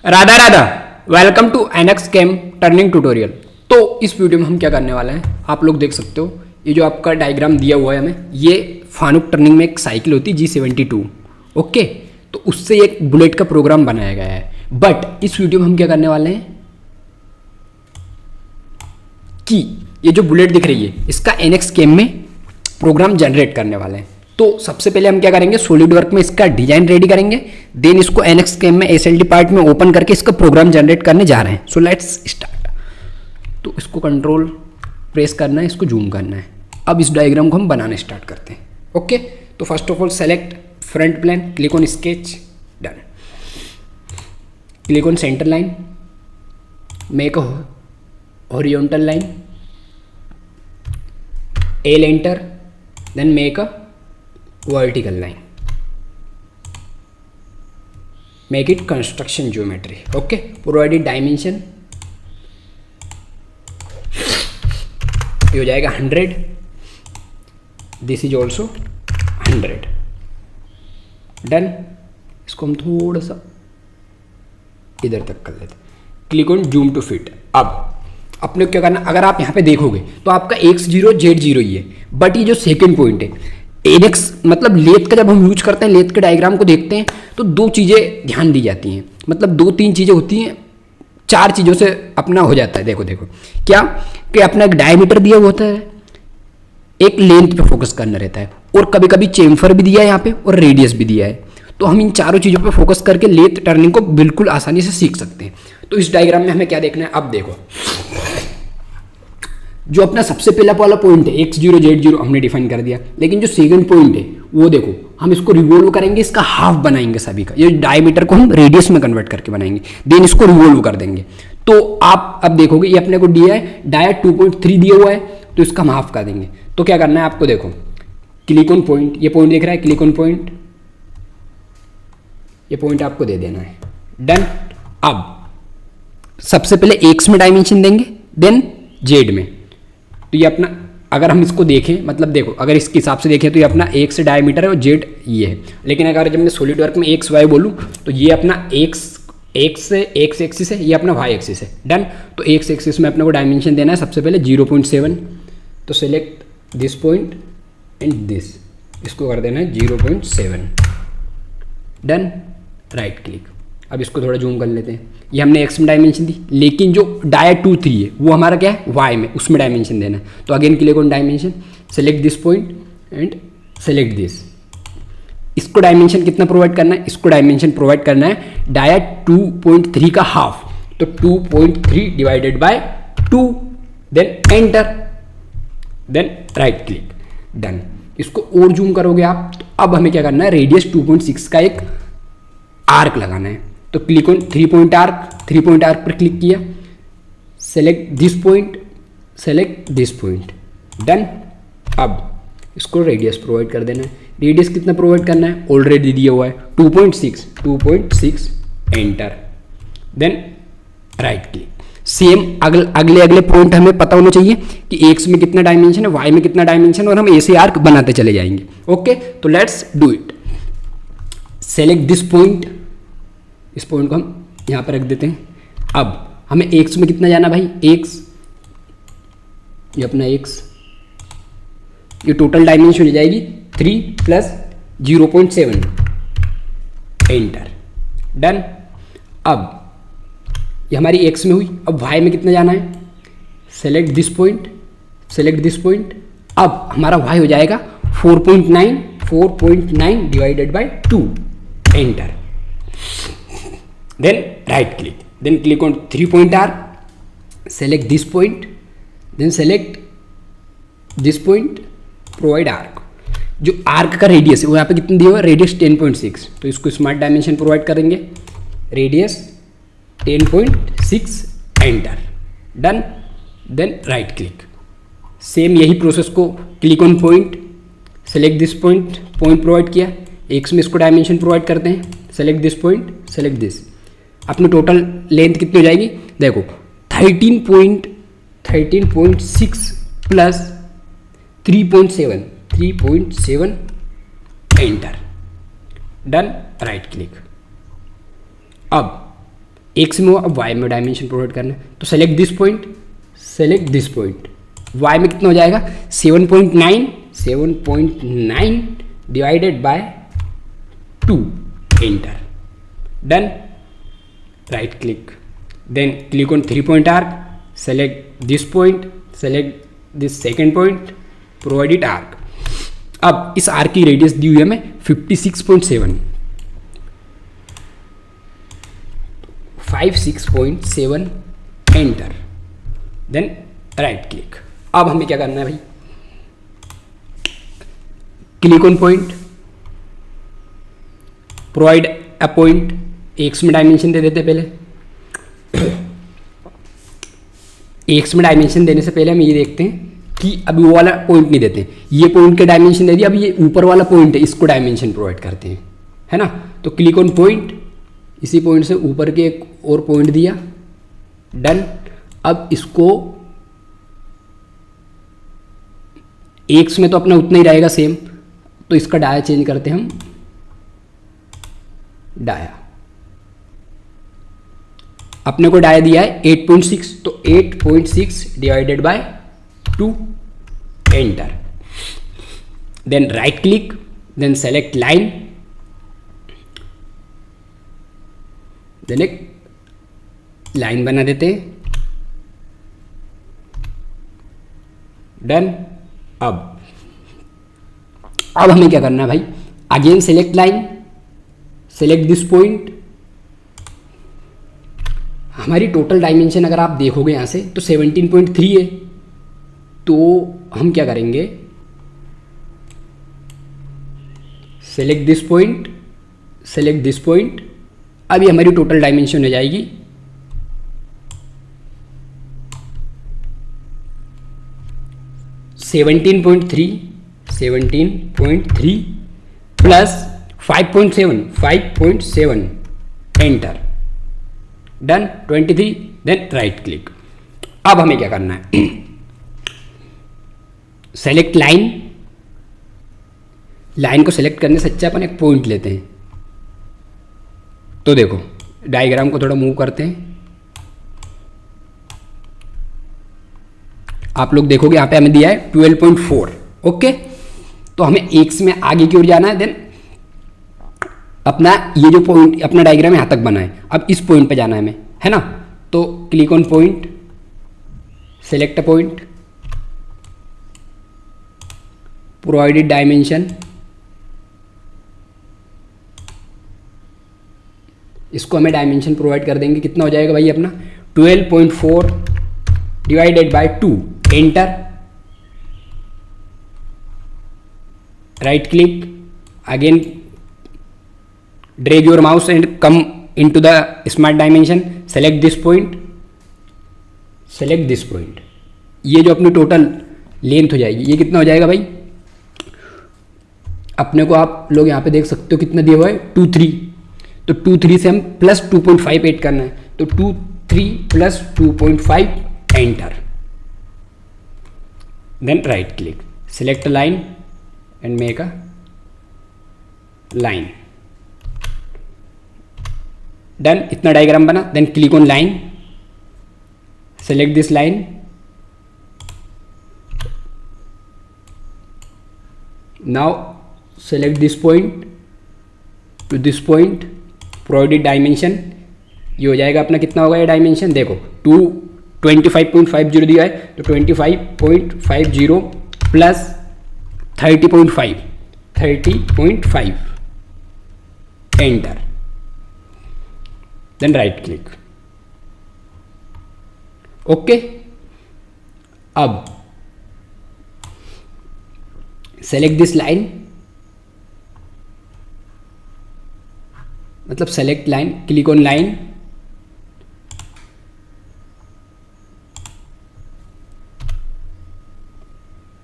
Radha Radha, welcome to NX CAM turning tutorial. तो इस video में हम क्या करने वाले हैं, आप लोग देख सकते हो ये जो आपका डायग्राम दिया हुआ है हमें, ये फानुक टर्निंग में एक साइकिल होती है G72। ओके, तो उससे एक बुलेट का प्रोग्राम बनाया गया है। बट इस वीडियो में हम क्या करने वाले हैं कि ये जो बुलेट दिख रही है इसका एनएक्स कैम में प्रोग्राम जनरेट करने वाले हैं। तो सबसे पहले हम क्या करेंगे, सॉलिड वर्क में इसका डिजाइन रेडी करेंगे, देन इसको एनएक्स कैम में एसएलडी पार्ट में ओपन करके इसका प्रोग्राम जनरेट करने जा रहे हैं। So let's start. तो इसको कंट्रोल प्रेस करना है, इसको जूम करना है। अब इस डायग्राम को हम बनाने स्टार्ट करते हैं। ओके, तो first of all select front plane, click on sketch, done. Click on centre line, make a horizontal line, L enter, then make a vertical line, make it construction geometry. Okay, provided dimension ये हो जाएगा 100, this is also 100, done. इसको हम थोड़ा सा इधर तक कर लेते, click on zoom to fit. अब अपने क्या करना, अगर आप यहाँ पे देखोगे तो आपका x0 z0 ही है, बट ये जो सेकंड पॉइंट है एनएक्स मतलब लेथ का, जब हम यूज करते हैं लेथ के डायग्राम को देखते हैं तो दो चीज़ें ध्यान दी जाती हैं, मतलब दो तीन चीज़ें होती हैं, चार चीज़ों से अपना हो जाता है। देखो देखो क्या कि अपना एक डायमीटर दिया हुआ होता है, एक लेंथ पे फोकस करना रहता है, और कभी कभी चेम्फर भी दिया है यहाँ पे और रेडियस भी दिया है। तो हम इन चारों चीज़ों पे फोकस करके लेथ टर्निंग को बिल्कुल आसानी से सीख सकते हैं। तो इस डायग्राम में हमें क्या देखना है, अब देखो जो अपना सबसे पहला वाला पॉइंट है x0 z0 हमने डिफाइन कर दिया, लेकिन जो सेकंड पॉइंट है वो देखो हम इसको रिवॉल्व करेंगे, इसका हाफ बनाएंगे सभी का, ये डायमीटर को हम रेडियस में कन्वर्ट करके बनाएंगे, देन इसको रिवॉल्व कर देंगे। तो आप अब देखोगे ये अपने को दिया है डाया 2.3 दिया हुआ है, तो इसका हम हाफ कर देंगे। तो क्या करना है आपको, देखो क्लिक ऑन पॉइंट, ये पॉइंट दिख रहा है, क्लिक ऑन पॉइंट, ये पॉइंट आपको दे देना है, डन। अब सबसे पहले एक्स में डायमेंशन देंगे, देन जेड में। तो ये अपना, अगर हम इसको देखें, मतलब देखो अगर इसके हिसाब से देखें तो ये अपना एक्स डायमीटर है और जेड ये है, लेकिन अगर जब मैं सॉलिड वर्क में एक्स वाई बोलूँ तो ये अपना एक्स एक्सिस है, ये अपना वाई एक्सिस है, डन। तो एक्स एक्सिस में अपने को डायमेंशन देना है सबसे पहले 0.7, तो select this point and this, इसको कर देना है 0.7, डन, राइट क्लिक। अब इसको थोड़ा जूम कर लेते हैं, ये हमने एक्स में डायमेंशन दी, लेकिन जो डाया 2-3 है वो हमारा क्या है, वाई में, उसमें डायमेंशन देना है। तो again click on dimension, select this point and select this. इसको डायमेंशन कितना प्रोवाइड करना है, इसको डायमेंशन प्रोवाइड करना है डाया 2.3 का हाफ, तो 2.3 divided by 2, then enter, then right click, done. इसको और जूम करोगे आप तो अब हमें क्या करना है, रेडियस 2.6 का एक आर्क लगाना है। तो क्लिक ऑन 3 पॉइंट आर्क पर क्लिक किया, select this point, select this point, done. अब इसको रेडियस प्रोवाइड कर देना है। रेडियस कितना प्रोवाइड करना है, ऑलरेडी दिया हुआ है 2.6, enter, then right click. Same अगले पॉइंट हमें पता होना चाहिए कि एक्स में कितना डायमेंशन है, वाई में कितना डायमेंशन, और हम ऐसे आर्क बनाते चले जाएंगे। ओके, तो let's do it. Select this point, इस पॉइंट को हम यहाँ पर रख देते हैं। अब हमें एक्स में कितना जाना भाई, एक्स, ये अपना एक्स, ये टोटल डायमेंशन हो जाएगी 3 + 0.7, एंटर, डन। अब ये हमारी एक्स में हुई, अब वाई में कितना जाना है, select this point, select this point. अब हमारा वाई हो जाएगा 4.9 divided by 2, enter, then right click, then click on 3 point arc, select this point, then select this point, provide arc। जो आर्क का रेडियस है वो यहाँ पे कितना दिया हुआ है, रेडियस 10.6, तो इसको स्मार्ट डायमेंशन प्रोवाइड करेंगे, radius 10.6, enter, done, then right click. Same यही प्रोसेस को, click on point, select this point, point provide किया, एक्स में इसको डायमेंशन प्रोवाइड करते हैं, select this point, select this. अपनी टोटल लेंथ कितनी हो जाएगी, देखो 13.6 plus 3.7, enter, done, right click. अब एक्स में हो, अब वाई में डायमेंशन प्रोवाइड करना है, तो select this point, select this point. Y में कितना हो जाएगा 7.9 divided by 2, enter, done, right click, then click on 3 point arc, select this point, select this second point, provide it arc। अब इस आर्क की रेडियस दी हुई है हमें 56.7, 56.7, एंटर, देन राइट क्लिक। अब हमें क्या करना है भाई, click on point, provide a point, x में डायमेंशन दे देते पहले। एक्स में डायमेंशन देने से पहले हम ये देखते हैं कि अभी वो वाला पॉइंट नहीं देते, ये पॉइंट के डायमेंशन दे दिया, अभी ये ऊपर वाला पॉइंट है, इसको डायमेंशन प्रोवाइड करते हैं, है ना। तो क्लिक ऑन पॉइंट, इसी पॉइंट से ऊपर के एक और पॉइंट दिया, डन। अब इसको एक्स में तो अपना उतना ही रहेगा सेम, तो इसका डाया चेंज करते हैं हम, डाया अपने को डाया दिया है 8.6, तो 8.6 divided by 2, enter, then right click, then select line, then एक लाइन बना देते हैं, डन। अब हमें क्या करना है भाई, again select line, select this point. हमारी टोटल डायमेंशन अगर आप देखोगे यहाँ से तो 17.3 है, तो हम क्या करेंगे, select this point, select this point. अभी हमारी टोटल डायमेंशन हो जाएगी 17.3 plus 5.7, enter, done, 23, then right click. अब हमें क्या करना है, सेलेक्ट लाइन, लाइन को सेलेक्ट करने से अच्छा अपन एक पॉइंट लेते हैं। तो देखो डायग्राम को थोड़ा मूव करते हैं, आप लोग देखोगे यहाँ पे हमें दिया है 12.4, ओके। तो हमें एक्स में आगे की ओर जाना है, देन अपना ये जो पॉइंट अपना डायग्राम यहाँ तक बना है, अब इस पॉइंट पे जाना है हमें, है ना। तो click on point, select a point, provided dimension, इसको हमें डायमेंशन प्रोवाइड कर देंगे, कितना हो जाएगा भाई अपना 12.4 divided by 2, enter, right click, again drag your mouse and come into the smart dimension, select this point, select this point. ये जो अपनी टोटल लेंथ हो जाएगी, ये कितना हो जाएगा भाई, अपने को आप लोग यहाँ पे देख सकते हो कितना दिया हुआ है 2.3, तो 2.3 से हम प्लस 2.5 ऐड करना है, तो 2.3 plus 2.5, enter, then right click, select line and make a line, done. इतना डायग्राम बना, then click on line, select this line, now select this point to this point, provided dimension, ये हो जाएगा अपना, कितना होगा ये डायमेंशन देखो 25.50 दिया है, तो 25.50 plus 30.5, enter, then right click, okay. अब सेलेक्ट दिस लाइन, मतलब select line, click on line,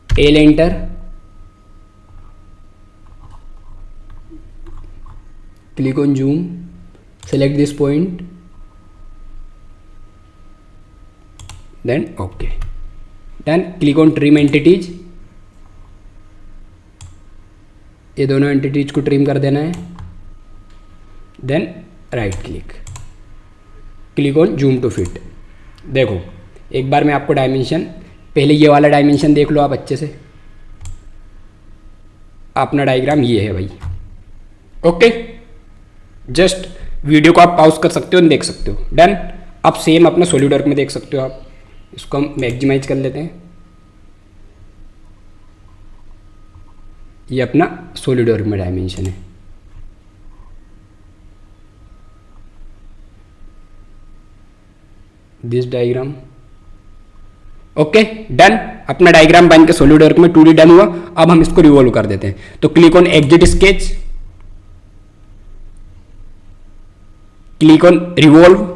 L, enter, click on zoom, select this point, then okay, then click on trim entities, ये दोनों एंटिटीज को trim कर देना है, then right click, click on zoom to fit. देखो एक बार मैं आपको डायमेंशन, पहले ये वाला डायमेंशन देख लो आप अच्छे से। अपना डायग्राम ये है भाई। ओके, जस्ट वीडियो को आप पॉज कर सकते हो, देख सकते हो। डन। अब सेम अपना सॉलिडवर्क में देख सकते हो आप। इसको हम मैक्सिमाइज कर लेते हैं। ये अपना सॉलिडवर्क में डायमेंशन है। This diagram. Okay done. अपना डायग्राम बन के सॉलिडवर्क में 2D डन हुआ। अब हम इसको रिवॉल्व कर देते हैं। तो click on exit sketch, click on revolve.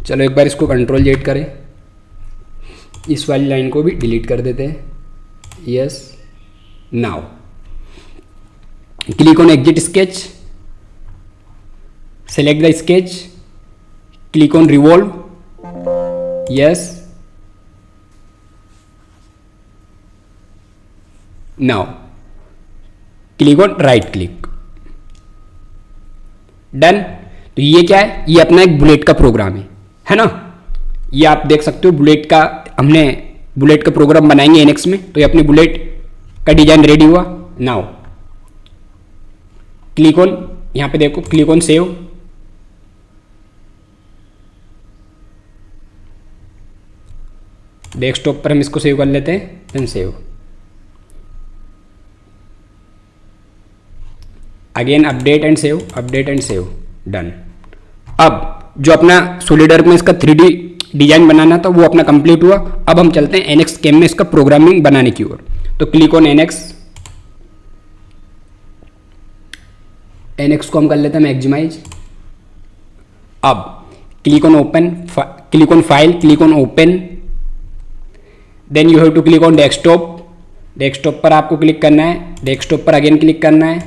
चलो एक बार इसको कंट्रोल जेड करें, इस वाली लाइन को भी डिलीट कर देते हैं। Yes, now click on exit sketch, select the sketch, click on revolve. Yes, now click on right click. Done. तो ये क्या है? ये अपना एक बुलेट का प्रोग्राम है ना। ये आप देख सकते हो बुलेट का, हमने बुलेट का प्रोग्राम बनाएंगे एनएक्स में। तो ये अपनी बुलेट का डिजाइन रेडी हुआ। नाउ क्लिक ऑन, यहां पे देखो क्लिक ऑन सेव। डेस्कटॉप पर हम इसको सेव कर लेते हैं, then save. Again update and save, update and save. Done. अब जो अपना सॉलिडवर्क में इसका 3D डिजाइन बनाना था वो अपना कंप्लीट हुआ। अब हम चलते हैं एनएक्स कैम में इसका प्रोग्रामिंग बनाने की ओर। तो क्लिक ऑन एनएक्स, एनएक्स को हम कर लेते हैं मैक्सिमाइज। अब click on open, click on file, click on open, then you have to click on desktop. Desktop पर आपको क्लिक करना है, डेस्कटॉप पर अगेन क्लिक करना है,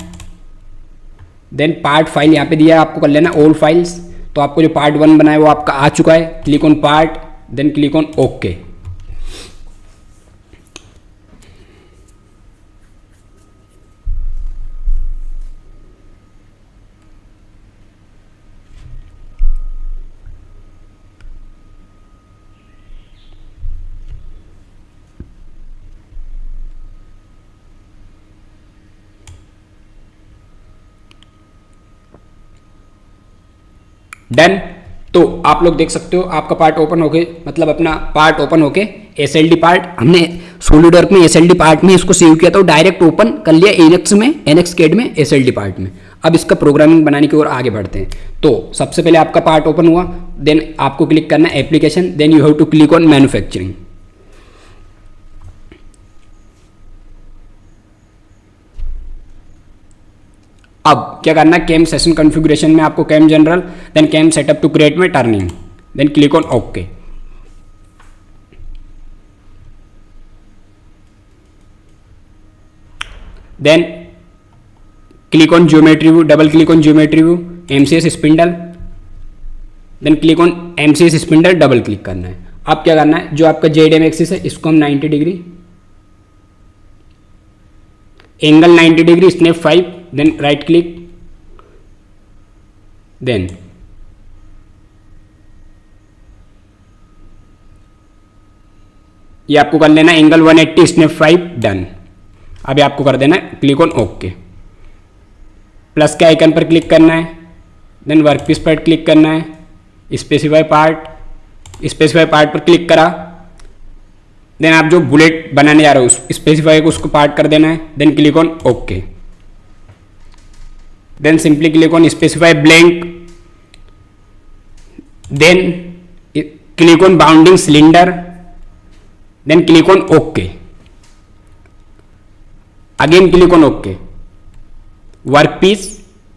देन पार्ट फाइल यहाँ पे दिया है, आपको कर लेना ऑल फाइल्स। तो आपको जो पार्ट 1 बना है वो आपका आ चुका है। Click on part, then click on okay. Done. तो आप लोग देख सकते हो आपका पार्ट ओपन होके, मतलब अपना पार्ट ओपन होके एसएलडी पार्ट, हमने सॉलिडवर्क में एसएलडी पार्ट में इसको सेव किया तो डायरेक्ट ओपन कर लिया एनएक्स में, एनएक्स कैड में एसएलडी पार्ट में। अब इसका प्रोग्रामिंग बनाने की ओर आगे बढ़ते हैं। तो सबसे पहले आपका पार्ट ओपन हुआ, देन आपको क्लिक करना है application, then you have to click on manufacturing. अब क्या करना है, कैम सेशन कॉन्फ़िगरेशन में आपको cam general, then cam setup to create में turning, then click on okay. Then click on geometry view, double click on geometry view, MCS spindle, then click on MCS spindle, double click करना है। अब क्या करना है, जो आपका जेडएम axis है इसको हम 90 degree, angle 90 degree, snap 5, then right click, then ये आपको कर लेना एंगल 180, स्नैप 5, डन। अभी आपको कर देना है क्लिक ऑन ओके। प्लस के आइकन पर क्लिक करना है, देन वर्कपीस पर क्लिक करना है, स्पेसिफाई पार्ट, स्पेसिफाई पार्ट पर क्लिक करा, देन आप जो बुलेट बनाने जा रहे हो उस स्पेसिफाई को उसको पार्ट कर देना है, then click on okay. Then simply click on specify blank, then click on bounding cylinder, then click on okay. Again click on okay. Workpiece,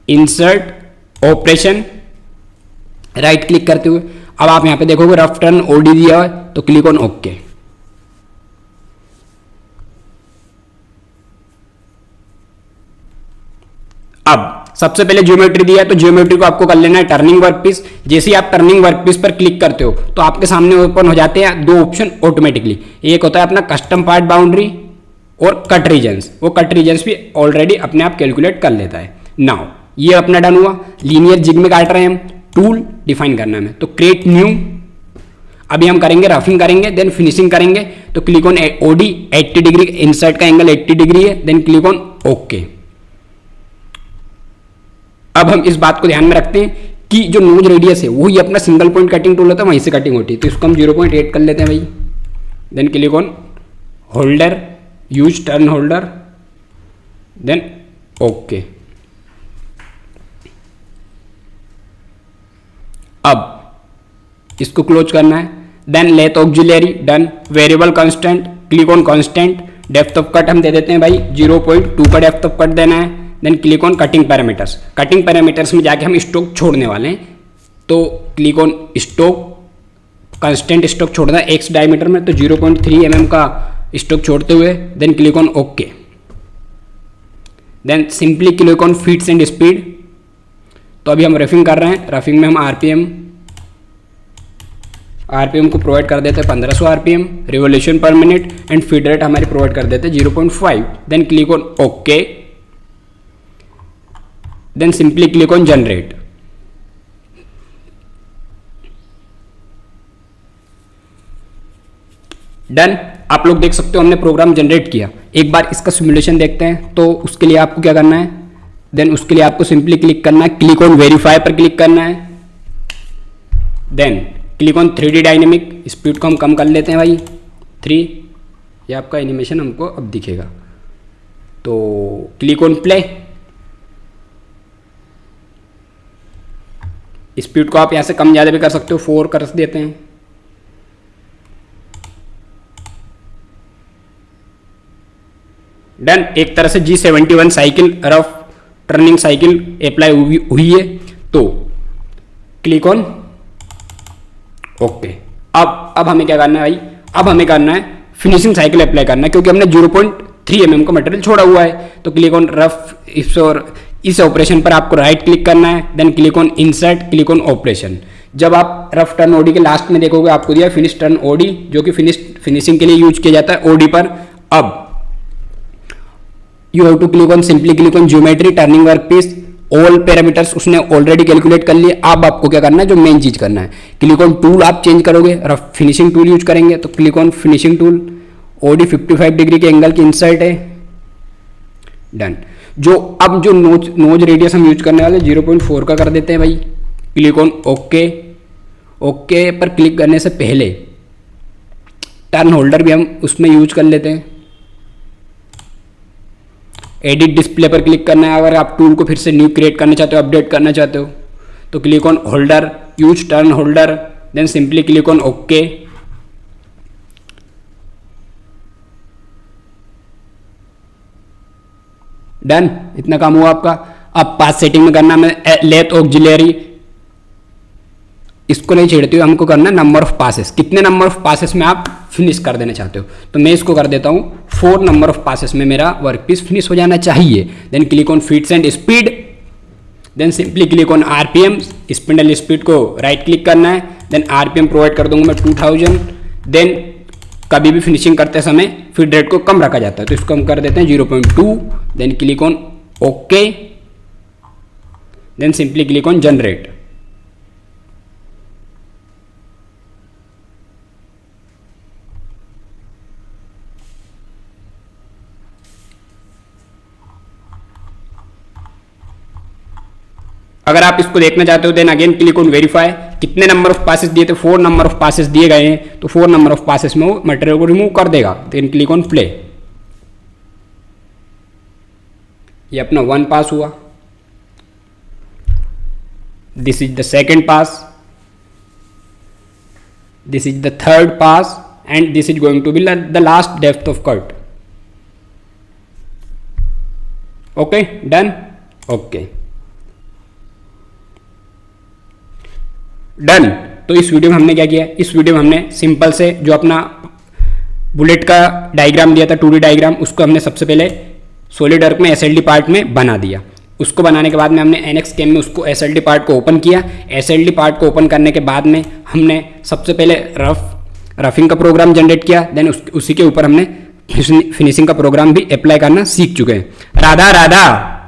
insert, operation, right click करते हुए अब आप यहां पे देखोगे रफ टर्न ओडी दिया है, तो क्लिक ऑन ओके। अब सबसे पहले ज्योमेट्री दिया है तो ज्योमेट्री को आपको कर लेना है टर्निंग वर्कपीस। जैसे ही आप टर्निंग वर्कपीस पर क्लिक करते हो तो आपके सामने ओपन हो जाते हैं दो ऑप्शन ऑटोमेटिकली। एक होता है अपना कस्टम पार्ट बाउंड्री और कट रीजन्स। वो कट रीजन्स भी ऑलरेडी अपने आप कैलकुलेट कर लेता है। नाउ ये अपना डन हुआ। लीनियर जिग में काट रहे हैं हम, टूल डिफाइन करना है हमें, तो क्रिएट न्यू। अभी हम करेंगे रफिंग करेंगे, देन फिनिशिंग करेंगे। तो click on OD 80 degree, insert का एंगल 80 डिग्री है, देन क्लिक ऑन ओके। अब हम इस बात को ध्यान में रखते हैं कि जो नोज रेडियस है वही अपना सिंगल पॉइंट कटिंग टूल होता है, वहीं से कटिंग होती है। तो इसको हम 0.8 कर लेते हैं भाई, then click on holder, use turn holder, then okay. अब इसको क्लोज करना है, then lathe auxiliary done. Variable constant, click on constant. Depth of cut हम दे देते हैं भाई 0.2 का डेप्थ ऑफ कट देना है, then click on cutting parameters. Cutting parameters में जाके हम स्टोक छोड़ने वाले हैं, तो click on stock, constant stock छोड़ना है एक्स डायमीटर में, तो 0.3 mm का स्टोक छोड़ते हुए, then click on okay. Then simply click on feeds and speed. तो अभी हम रफिंग कर रहे हैं, रफिंग में हम आरपीएम को प्रोवाइड कर देते हैं 1500 RPM, revolution per minute, and feed rate हमारी प्रोवाइड कर देते हैं 0.5। Then click on okay, then simply click on generate. Done. आप लोग देख सकते हो हमने प्रोग्राम जनरेट किया। एक बार इसका सिमुलेशन देखते हैं। तो उसके लिए आपको क्या करना है, देन उसके लिए आपको सिंपली क्लिक करना है, क्लिक ऑन वेरीफाई पर क्लिक करना है, then click on 3D dynamic. Speed को हम कम कर लेते हैं भाई 3, ये आपका एनिमेशन हमको अब दिखेगा। तो क्लिक ऑन प्ले। स्पीड को आप यहां से कम ज़्यादा भी कर सकते हो, 4 कर देते हैं। डन। एक तरह से G71 cycle, rough turning cycle apply हुई है। तो क्लिक ऑन ओके। अब हमें क्या करना है भाई, अब हमें करना है फिनिशिंग साइकिल अप्लाई करना है, क्योंकि हमने 0.3 mm का मटेरियल छोड़ा हुआ है। तो क्लिक ऑन रफ, इस ऑपरेशन पर आपको राइट क्लिक करना है, then click on insert, click on operation. जब आप रफ टर्न ओडी के लास्ट में देखोगे आपको दिया फिनिश टर्न ओडी, जो कि फिनिशिंग के लिए यूज किया जाता है ओडी पर। अब you have to click on, simply click on geometry, turning work piece, all parameters उसने ऑलरेडी कैलकुलेट कर लिए। अब आपको क्या करना है, जो मेन चीज करना है, क्लिक ऑन टूल आप चेंज करोगे, रफ फिनिशिंग टूल यूज करेंगे। तो click on finishing tool, OD 55 degree के एंगल की इंसर्ट है, डन। अब जो नोज रेडियस हम यूज करने वाले 0.4 का कर देते हैं भाई, क्लिक ऑन ओके। ओके पर क्लिक करने से पहले टर्न होल्डर भी हम उसमें यूज कर लेते हैं। एडिट डिस्प्ले पर क्लिक करना है। अगर आप टूल को फिर से न्यू क्रिएट करना चाहते हो, अपडेट करना चाहते हो, तो click on holder, use turn holder, then simply click on okay. Done. इतना काम हुआ आपका। अब पास सेटिंग में करना है लेथ ऑक्सिलरी, इसको नहीं छेड़ते हो, हमको करना है नंबर ऑफ पासेस। कितने नंबर ऑफ पासेस में आप फिनिश कर देना चाहते हो, तो मैं इसको कर देता हूं 4 नंबर ऑफ पासेस में मेरा वर्क पीस फिनिश हो जाना चाहिए। Then click on feeds and speed, then simply click on RPM, spindle speed को राइट क्लिक करना है, देन आरपीएम प्रोवाइड कर दूंगा मैं 2000। देन कभी भी फिनिशिंग करते समय फीड रेट को कम रखा जाता है, तो इसको हम कर देते हैं 0.2। Then click on okay, then simply click on generate. अगर आप इसको देखना चाहते हो then again click on verify. कितने नंबर ऑफ पासेस दिए थे, 4 नंबर ऑफ पासेस दिए गए हैं, तो 4 नंबर ऑफ पासेस में वो मटेरियल को रिमूव कर देगा। Then click on play. ये अपना 1 पास हुआ, this is the second pass, this is the third pass, and this is going to be the last depth of cut. Okay done. Okay done. तो इस video में हमने क्या किया, इस वीडियो में हमने सिंपल से जो अपना बुलेट का डायग्राम दिया था 2D डायग्राम, उसको हमने सबसे पहले सॉलिड वर्क में SLD पार्ट में बना दिया। उसको बनाने के बाद में हमने NXCam में उसको SLD पार्ट को ओपन किया। SLD पार्ट को ओपन करने के बाद में हमने सबसे पहले रफिंग का प्रोग्राम जनरेट किया, देन उसी के ऊपर हमने फिनिशिंग का प्रोग्राम भी अप्लाई करना सीख चुके हैं। राधा राधा।